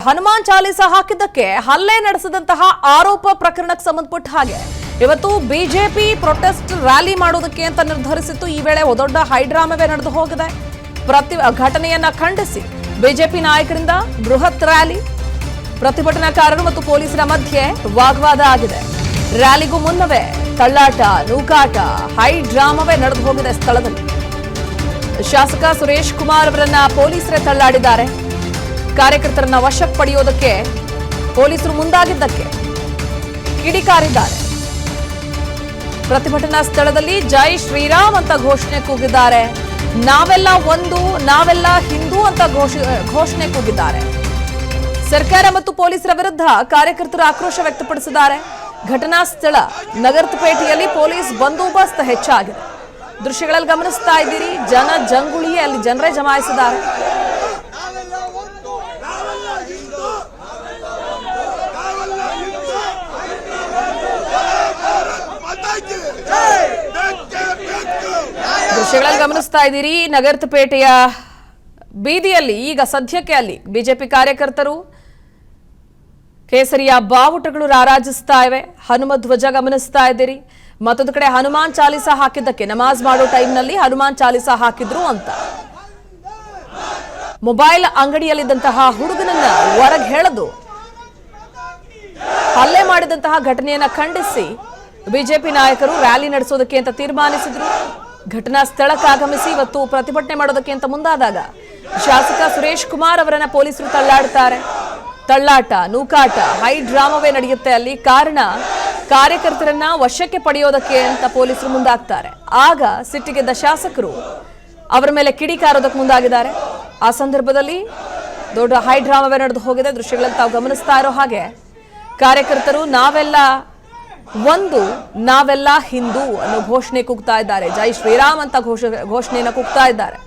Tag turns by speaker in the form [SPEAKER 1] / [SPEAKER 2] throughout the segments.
[SPEAKER 1] ಹನುಮಾನ್ ಚಾಲಿಸಾ ಹಾಕಿದ್ದಕ್ಕೆ ಹಲ್ಲೆ ನಡೆಸಿದಂತಹ ಆರೋಪ ಪ್ರಕರಣಕ್ಕೆ ಸಂಬಂಧಪಟ್ಟ ಹಾಗೆ ಇವತ್ತು ಬಿಜೆಪಿ ಪ್ರೊಟೆಸ್ಟ್ ರ್ಯಾಲಿ ಮಾಡೋದಕ್ಕೆ ಅಂತ ನಿರ್ಧರಿಸಿತ್ತು. ಈ ವೇಳೆ ದೊಡ್ಡ ಹೈಡ್ರಾಮವೇ ನಡೆದು ಹೋಗಿದೆ. ಘಟನೆಯನ್ನ ಖಂಡಿಸಿ ಬಿಜೆಪಿ ನಾಯಕರಿಂದ ಬೃಹತ್ ರ್ಯಾಲಿ, ಪ್ರತಿಭಟನಾಕಾರರು ಮತ್ತು ಪೊಲೀಸರ ಮಧ್ಯೆ ವಾಗ್ವಾದ ಆಗಿದೆ. ರ್ಯಾಲಿಗೂ ಮುನ್ನವೇ ತಳ್ಳಾಟ, ನೂಕಾಟ, ಹೈಡ್ರಾಮವೇ ನಡೆದು ಹೋಗಿದೆ. ಸ್ಥಳದಲ್ಲಿ ಶಾಸಕ ಸುರೇಶ್ ಕುಮಾರ್ ಅವರನ್ನ ಪೊಲೀಸರೇ ತಳ್ಳಾಡಿದ್ದಾರೆ. ಕಾರ್ಯಕರ್ತರನ್ನ ವಶಕ್ಕೆ ಪಡೆಯೋದಕ್ಕೆ ಪೊಲೀಸರು ಮುಂದಾಗಿದ್ದಕ್ಕೆ ಕಿಡಿಕಾರಿದ್ದಾರೆ. ಪ್ರತಿಭಟನಾ ಸ್ಥಳದಲ್ಲಿ ಜೈ ಶ್ರೀರಾಮ್ ಅಂತ ಘೋಷಣೆ ಕೂಗಿದ್ದಾರೆ. ನಾವೆಲ್ಲ ಒಂದು, ನಾವೆಲ್ಲ ಹಿಂದೂ ಅಂತ ಘೋಷಣೆ ಕೂಗಿದ್ದಾರೆ. ಸರ್ಕಾರ ಮತ್ತು ಪೊಲೀಸರ ವಿರುದ್ಧ ಕಾರ್ಯಕರ್ತರು ಆಕ್ರೋಶ ವ್ಯಕ್ತಪಡಿಸಿದ್ದಾರೆ. ಘಟನಾ ಸ್ಥಳ ನಗರಪೇಟೆಯಲ್ಲಿ ಪೊಲೀಸ್ ಬಂದೋಬಸ್ತ್ ಹೆಚ್ಚಾಗಿದೆ. ದೃಶ್ಯಗಳಲ್ಲಿ ಗಮನಿಸ್ತಾ ಇದ್ದೀರಿ, ಜಂಗುಳಿಯೇ ಅಲ್ಲಿ ಜನರೇ ಜಮಾಯಿಸಿದ್ದಾರೆ. ದೃಶ್ಯಗಳಲ್ಲಿ ಗಮನಿಸ್ತಾ ಇದ್ದೀರಿ, ನಗರಪೇಟೆಯ ಬೀದಿಯಲ್ಲಿ ಈಗ ಸದ್ಯಕ್ಕೆ ಅಲ್ಲಿ ಬಿಜೆಪಿ ಕಾರ್ಯಕರ್ತರು ಕೇಸರಿಯ ಬಾವುಟಗಳು ರಾರಾಜಿಸ್ತಾ ಇವೆ. ಹನುಮ ಧ್ವಜ ಗಮನಿಸ್ತಾ ಇದ್ದೀರಿ. ಮತ್ತೊಂದು ಕಡೆ ಹನುಮಾನ್ ಚಾಲಿಸಾ ಹಾಕಿದ್ದಕ್ಕೆ ನಮಾಜ್ ಮಾಡೋ ಟೈಮ್ನಲ್ಲಿ ಹನುಮಾನ್ ಚಾಲಿಸಾ ಹಾಕಿದ್ರು ಅಂತ ಮೊಬೈಲ್ ಅಂಗಡಿಯಲ್ಲಿದ್ದಂತಹ ಹುಡುಗನನ್ನ ಹೊರಗೆ ಎಳೆದು ಹಲ್ಲೆ ಮಾಡಿದಂತಹ ಘಟನೆಯನ್ನ ಖಂಡಿಸಿ ಬಿಜೆಪಿ ನಾಯಕರು ರ್ಯಾಲಿ ನಡೆಸೋದಕ್ಕೆ ಅಂತ ತೀರ್ಮಾನಿಸಿದ್ರು. ಘಟನಾ ಸ್ಥಳಕ್ಕೆ ಆಗಮಿಸಿ ಇವತ್ತು ಪ್ರತಿಭಟನೆ ಮಾಡೋದಕ್ಕೆ ಅಂತ ಮುಂದಾದಾಗ ಶಾಸಕ ಸುರೇಶ್ ಕುಮಾರ್ ಅವರನ್ನ ಪೊಲೀಸರು ತಳ್ಳಾಡ್ತಾರೆ. ತಳ್ಳಾಟ, ನೂಕಾಟ, ಹೈಡ್ರಾಮವೇ ನಡೆಯುತ್ತೆ ಅಲ್ಲಿ. ಕಾರಣ ಕಾರ್ಯಕರ್ತರನ್ನ ವಶಕ್ಕೆ ಪಡೆಯೋದಕ್ಕೆ ಅಂತ ಪೊಲೀಸರು ಮುಂದಾಗ್ತಾರೆ. ಆಗ ಸಿಟ್ಟಿಗೆದ್ದ ಶಾಸಕರು ಅವರ ಮೇಲೆ ಕಿಡಿಕಾರೋದಕ್ಕೆ ಮುಂದಾಗಿದ್ದಾರೆ. ಆ ಸಂದರ್ಭದಲ್ಲಿ ದೊಡ್ಡ ಹೈಡ್ರಾಮವೇ ನಡೆದು ಹೋಗಿದೆ. ದೃಶ್ಯಗಳಲ್ಲಿ ತಾವು ಗಮನಿಸ್ತಾ ಇರೋ ಹಾಗೆ ಕಾರ್ಯಕರ್ತರು ನಾವೆಲ್ಲ ಒಂದು, ನಾವೆಲ್ಲ ಹಿಂದೂ ಅನ್ನೋ ಘೋಷಣೆ ಕೂಗ್ತಾ ಇದ್ದಾರೆ. ಜೈ ಶ್ರೀರಾಮ್ ಅಂತ ಘೋಷಣೆಯನ್ನು ಕೂಗ್ತಾ ಇದ್ದಾರೆ.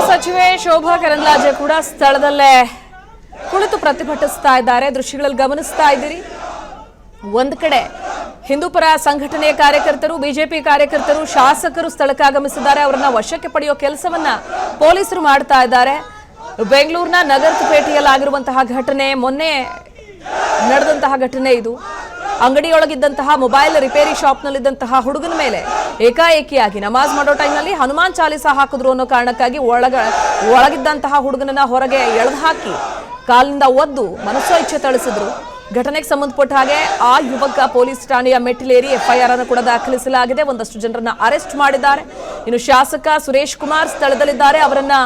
[SPEAKER 1] ಸಚಿವೆ ಶೋಭಾ ಕರಂದ್ಲಾಜೆ ಕೂಡ ಸ್ಥಳದಲ್ಲೇ ಕುಳಿತು ಪ್ರತಿಭಟಿಸ್ತಾ ಇದ್ದಾರೆ. ದೃಶ್ಯಗಳಲ್ಲಿ ಗಮನಿಸ್ತಾ ಇದ್ದೀರಿ, ಒಂದು ಕಡೆ ಹಿಂದೂಪರ ಸಂಘಟನೆಯ ಕಾರ್ಯಕರ್ತರು, ಬಿಜೆಪಿ ಕಾರ್ಯಕರ್ತರು, ಶಾಸಕರು ಸ್ಥಳಕ್ಕೆ ಆಗಮಿಸಿದ್ದಾರೆ. ಅವರನ್ನ ವಶಕ್ಕೆ ಪಡೆಯೋ ಕೆಲಸವನ್ನ ಪೊಲೀಸರು ಮಾಡ್ತಾ ಇದ್ದಾರೆ. ಬೆಂಗಳೂರಿನ ನಗರಪೇಟೆಯಲ್ಲಾಗಿರುವಂತಹ ಘಟನೆ, ಮೊನ್ನೆ ನಡೆದಂತಹ ಘಟನೆ ಇದು. ಅಂಗಡಿಯೊಳಗಿದ್ದಂತಹ ಮೊಬೈಲ್ ರಿಪೇರಿ ಶಾಪ್ನಲ್ಲಿದ್ದಂತಹ ಹುಡುಗನ ಮೇಲೆ ಏಕಾಏಕಿಯಾಗಿ ನಮಾಜ್ ಮಾಡೋ ಟೈಮ್ನಲ್ಲಿ ಹನುಮಾನ್ ಚಾಲಿಸಾ ಹಾಕಿದ್ರು ಅನ್ನೋ ಕಾರಣಕ್ಕಾಗಿ ಒಳಗಿದ್ದಂತಹ ಹುಡುಗನನ್ನ ಹೊರಗೆ ಎಳೆದು ಹಾಕಿ ಕಾಲಿನಿಂದ ಒದ್ದು ಮನಸ್ಸೋ ಇಚ್ಛೆ ಥಳಿಸಿದ್ರು. ಘಟನೆಗೆ ಸಂಬಂಧಪಟ್ಟ ಹಾಗೆ ಆ ಯುವಕ ಪೊಲೀಸ್ ಠಾಣೆಯ ಮೆಟ್ಟಿಲೇರಿ ಎಫ್ಐಆರ್ ಅನ್ನು ಕೂಡ ದಾಖಲಿಸಲಾಗಿದೆ. ಒಂದಷ್ಟು ಜನರನ್ನ ಅರೆಸ್ಟ್ ಮಾಡಿದ್ದಾರೆ. ಇನ್ನು ಶಾಸಕ ಸುರೇಶ್ ಕುಮಾರ್ ಸ್ಥಳದಲ್ಲಿದ್ದಾರೆ. ಅವರನ್ನ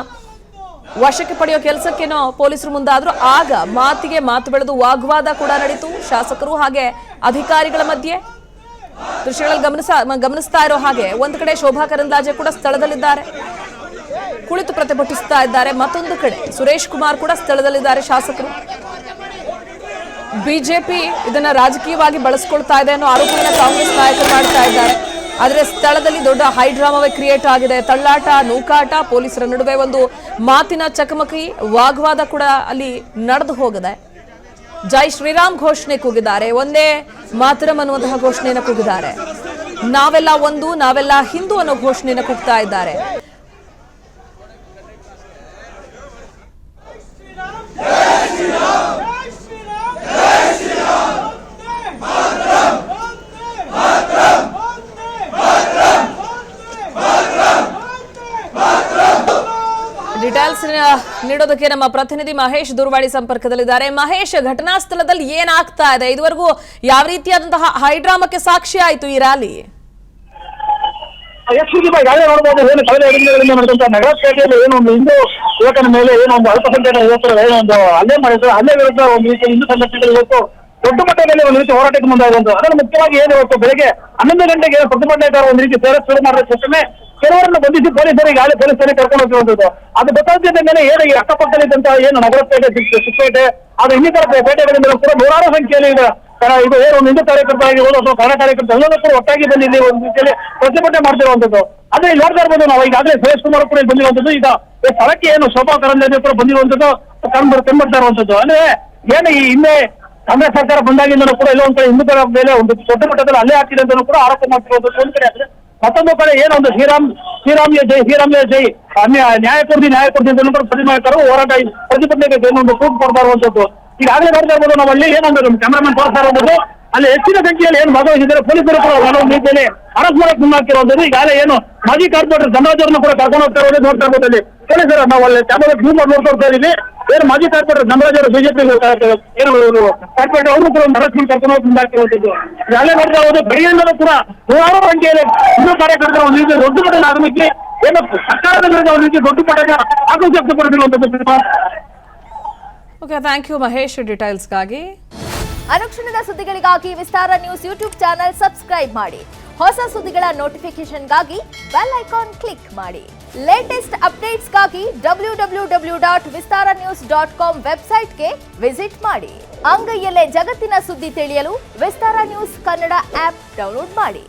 [SPEAKER 1] ವಶಕ್ಕೆ ಪಡೆಯೋ ಕೆಲಸಕ್ಕೇನೋ ಪೊಲೀಸರು ಮುಂದಾದ್ರು. ಆಗ ಮಾತಿಗೆ ಮಾತು ಬೆಳೆದು ವಾಗ್ವಾದ ಕೂಡ ನಡೀತು ಶಾಸಕರು ಹಾಗೆ ಅಧಿಕಾರಿಗಳ ಮಧ್ಯೆ. ದೃಶ್ಯಗಳಲ್ಲಿ ಗಮನಿಸ್ತಾ ಇರೋ ಹಾಗೆ ಒಂದು ಕಡೆ ಶೋಭಾ ಕರಂದ್ಲಾಜೆ ಕೂಡ ಸ್ಥಳದಲ್ಲಿದ್ದಾರೆ, ಕುಳಿತು ಪ್ರತಿಭಟಿಸ್ತಾ ಇದ್ದಾರೆ. ಮತ್ತೊಂದು ಕಡೆ ಸುರೇಶ್ ಕುಮಾರ್ ಕೂಡ ಸ್ಥಳದಲ್ಲಿದ್ದಾರೆ. ಶಾಸಕರು ಬಿಜೆಪಿ ಇದನ್ನ ರಾಜಕೀಯವಾಗಿ ಬಳಸ್ಕೊಳ್ತಾ ಇದೆ ಅನ್ನೋ ಆರೋಪವನ್ನ ಕಾಂಗ್ರೆಸ್ ನಾಯಕರು ಮಾಡ್ತಾ ಇದ್ದಾರೆ. ಆದರೆ ಸ್ಥಳದಲ್ಲಿ ದೊಡ್ಡ ಹೈಡ್ರಾಮವೇ ಕ್ರಿಯೇಟ್ ಆಗಿದೆ. ತಳ್ಳಾಟ, ನೂಕಾಟ, ಪೊಲೀಸರ ನಡುವೆ ಒಂದು ಮಾತಿನ ಚಕಮಕಿ, ವಾಗ್ವಾದ ಕೂಡ ಅಲ್ಲಿ ನಡೆದು ಹೋಗಿದೆ. ಜೈ ಶ್ರೀರಾಮ್ ಘೋಷಣೆ ಕೂಗಿದ್ದಾರೆ. ಒಂದೇ ಮಾತರಂ ಅನ್ನುವಂತಹ ಘೋಷಣೆಯನ್ನು ಕೂಗಿದ್ದಾರೆ. ನಾವೆಲ್ಲ ಒಂದು, ನಾವೆಲ್ಲ ಹಿಂದೂ ಅನ್ನೋ ಘೋಷಣೆಯನ್ನು ಕೂಗ್ತಾ ಇದ್ದಾರೆ. ಜೈ ಶ್ರೀರಾಮ್. ನೀಡೋದಕ್ಕೆ ನಮ್ಮ ಪ್ರತಿನಿಧಿ ಮಹೇಶ್ ದೂರವಾಣಿ ಸಂಪರ್ಕದಲ್ಲಿದ್ದಾರೆ. ಮಹೇಶ್, ಘಟನಾ ಸ್ಥಳದಲ್ಲಿ ಏನಾಗ್ತಾ ಇದೆ, ಇದುವರೆಗೂ ಯಾವ ರೀತಿಯಾದಂತಹ ಹೈಡ್ರಾಮಕ್ಕೆ ಸಾಕ್ಷಿ ಆಯಿತು ಈ ರ್ಯಾಲಿ?
[SPEAKER 2] ಈಗಾಗಲೇ ನೋಡಬಹುದು, ಏನು ಕಳೆದ 2 ದಿನಗಳಿಂದ ನಡೆದಂತಹ ನಗರಪೇಟೆಯಲ್ಲಿ ಏನೋ ಒಂದು ಹಿಂದೂ ಯುವಕನ ಮೇಲೆ ಏನೋ ಒಂದು ಅಲ್ಪಸಂಖ್ಯಾತ ಯುವಕರು ಏನೋ ಒಂದು ಹಲ್ಲೆ ಮಾಡಿದ್ರು. ಹಲ್ಲೆ ವಿರುದ್ಧ ಒಂದು ರೀತಿ ಹಿಂದೂ ಸಂಘಟನೆಗಳು ಇವತ್ತು ದೊಡ್ಡ ಮಟ್ಟದಲ್ಲಿ ಒಂದು ರೀತಿ ಹೋರಾಟಕ್ಕೆ ಮುಂದಾಗುವಂತ. ಅದನ್ನು ಮುಖ್ಯವಾಗಿ ಏನು ಇವತ್ತು ಬೆಳಗ್ಗೆ 11 ಗಂಟೆಗೆ ಪ್ರತಿಭಟನೆಗಾರ ಒಂದು ರೀತಿ ಶುರು ಮಾಡಿದ ತಕ್ಷಣ ಕೆಲವರನ್ನು ಬಂಧಿಸಿ ಪೊಲೀಸರು ಈಗಾಗಲೇ ಪೊಲೀಸ್ ಠಾಣೆಗೆ ಕರ್ಕೊಂಡು ಹೋಗಿರುವಂತದ್ದು. ಅದು ಗೊತ್ತಾಗ್ತಿದ್ದ ಮೇಲೆ ಏನು ಈ ಅಕ್ಕಪಕ್ಕದಲ್ಲಿದ್ದಂತಹ ಏನು ನಗರಪೇಟೆ, ಚಿಕ್ಕಪೇಟೆ, ಅದು ಇನ್ನಿತರ ಪೇಟೆಗಳಿಂದ ಕೂಡ ನೂರಾರು ಸಂಖ್ಯೆಯಲ್ಲಿ ಇದು ಏನು ಒಂದು ಹಿಂದೂ ಕಾರ್ಯಕರ್ತ ಆಗಿರ್ಬೋದು ಅಥವಾ ಕನ್ನಡ ಕಾರ್ಯಕರ್ತ ಎಲ್ಲರೂ ಕೂಡ ಒಟ್ಟಾಗಿ ಬಂದು ಇಲ್ಲಿ ಒಂದು ರೀತಿಯಲ್ಲಿ ಪ್ರತಿಭಟನೆ ಮಾಡ್ತಿರುವಂತದ್ದು. ಅದೇ ಇಲ್ಲಿ ನೋಡ್ತಾ ಇರ್ಬೋದು ನಾವು, ಈಗಾಗಲೇ ಸುರೇಶ್ ಕುಮಾರ್ ಕೂಡ ಬಂದಿರುವಂತದ್ದು. ಈಗ ಸ್ಥಳಕ್ಕೆ ಏನು ಶೋಭಾ ಕರಂದ್ಲಾಜೆ ಕೂಡ ಬಂದಿರುವಂತದ್ದು ಕಂಡುಬರ್ತಾ ಇರುವಂತದ್ದು. ಅಂದ್ರೆ ಏನು ಈ ಹಿಂದೆ ಕಾಂಗ್ರೆಸ್ ಸರ್ಕಾರ ಬಂದಾಗಿಂದಲೂ ಕೂಡ ಎಲ್ಲೋ ಒಂದ್ ಕಡೆ ಹಿಂದೂಗಳ ಮೇಲೆ ಒಂದು ದೊಡ್ಡ ಮಟ್ಟದಲ್ಲಿ ಹಲ್ಲೆ ಆಗ್ತಿದೆ ಅಂತ ಕೂಡ ಆರೋಪ ಮಾಡ್ತಿರುವಂತದ್ದು ಒಂದ್ ಕಡೆ ಆದ್ರೆ, ಮತ್ತೊಂದು ಕಡೆ ಏನೊಂದು ಶ್ರೀರಾಮ್ಯ ಜೈ ನ್ಯಾಯ ಕೊಡ್ತೀನಿ ಅಂತ ಕೂಡ ಪ್ರತಿಭಟನೆಗಾರರು ಹೋರಾಟ ಪ್ರತಿಭಟನೆಗೆ ಏನೊಂದು ಕೂಗು ಕೊಡ್ತಾ ಇರುವಂತದ್ದು. ಈಗಾಗಲೇ ನೋಡ್ತಾ ಇರ್ಬೋದು ನಾವು, ಅಲ್ಲಿ ಏನೊಂದು ಕ್ಯಾಮರಾಮನ್ ತೋರಿಸ್ತಾ ಇರುವಂತದ್ದು, ಅಲ್ಲಿ ಹೆಚ್ಚಿನ ಸಂಖ್ಯೆಯಲ್ಲಿ ಏನು ಭಾಗವಹಿಸಿದ್ದಾರೆ ಪೊಲೀಸರು ಕೂಡ ಕೆಲವೊಂದು ರೀತಿಯಲ್ಲಿ ಅರೆಸ್ಟ್ ಮಾಡಕ್ಕೆ ಮುಂದಾಕಿರುವಂತದ್ದು. ಈಗಾಗಲೇ ಏನು ಮಾಜಿ ಕಾರ್ಪೊರೇಟರ್ ಧನರಾಜ್ ಅವರನ್ನು ಕೂಡ ಕರ್ಕೊಂಡು ಹೋಗ್ತಾ ಇರೋದು ನೋಡ್ತಾ ಇರ್ಬೋದು. ಅಲ್ಲಿ ಪೊಲೀಸರು ನಾವು ಅಲ್ಲಿ ಕ್ಯಾಮರಾ ವ್ಯೂ ಮಾಡಿ ನೋಡ್ತಾ ಇದೀವಿ. ಏನು ಮಾಜಿ ಕಾರ್ಪೊರೇಟರ್ ಧನರಾಜ್ ಅವರು ಬಿಜೆಪಿ ಏನು ಕಾರ್ಪೊರೇಟರ್ ಅವರು ಕೂಡ ಒಂದು ಅರೆಸ್ಟ್ ಮಾಡಿ ಕರ್ಕೊಂಡು ಹೋಗಿ ಮುಂದಾಕಿರುವಂತದ್ದು. ಈಗಾಗಲೇ ನೋಡ್ತಾ ಇರೋದು ಬೆಳೆಯಿಂದಲೂ ಕೂಡ ನೂರಾರು ಸಂಖ್ಯೆಯಲ್ಲಿ ಹಿಂದೂ ಕಾರ್ಯಕರ್ತರ ಒಂದು ರೀತಿ ದೊಡ್ಡ ಮಟ್ಟದ ಆಗಮಿಸಿ ಏನು ಸರ್ಕಾರದ ವಿರುದ್ಧ ಒಂದು ರೀತಿ ದೊಡ್ಡ ಮಟ್ಟದ ಆಕ್ರೋಶ ವ್ಯಕ್ತಪಡಿಸಿರುವಂತದ್ದು.
[SPEAKER 1] ಓಕೆ, ಥ್ಯಾಂಕ್ ಯು ಮಹೇಶ್ ಡೀಟೇಲ್ಸ್ಗಾಗಿ.
[SPEAKER 3] ಅನುಕ್ಷಣದ ಸುದ್ದಿಗಳಿಗಾಗಿ Vistara news YouTube channel subscribe ಮಾಡಿ. ಹೊಸ ಸುದ್ದಿಗಳ ನೋಟಿಫಿಕೇಶನ್ಗಾಗಿ ಬೆಲ್ ಐಕಾನ್ ಕ್ಲಿಕ್ ಮಾಡಿ. ಲೇಟೆಸ್ಟ್ ಅಪ್ಡೇಟ್ಸ್ಗಾಗಿ www.vistaranews.com ವೆಬ್ಸೈಟ್ಗೆ ವಿಸಿಟ್ ಮಾಡಿ. ಅಂಗೈಯಲ್ಲೇ ಜಗತ್ತಿನ ಸುದ್ದಿ ತಿಳಿಯಲು Vistara news Kannada app download ಮಾಡಿ.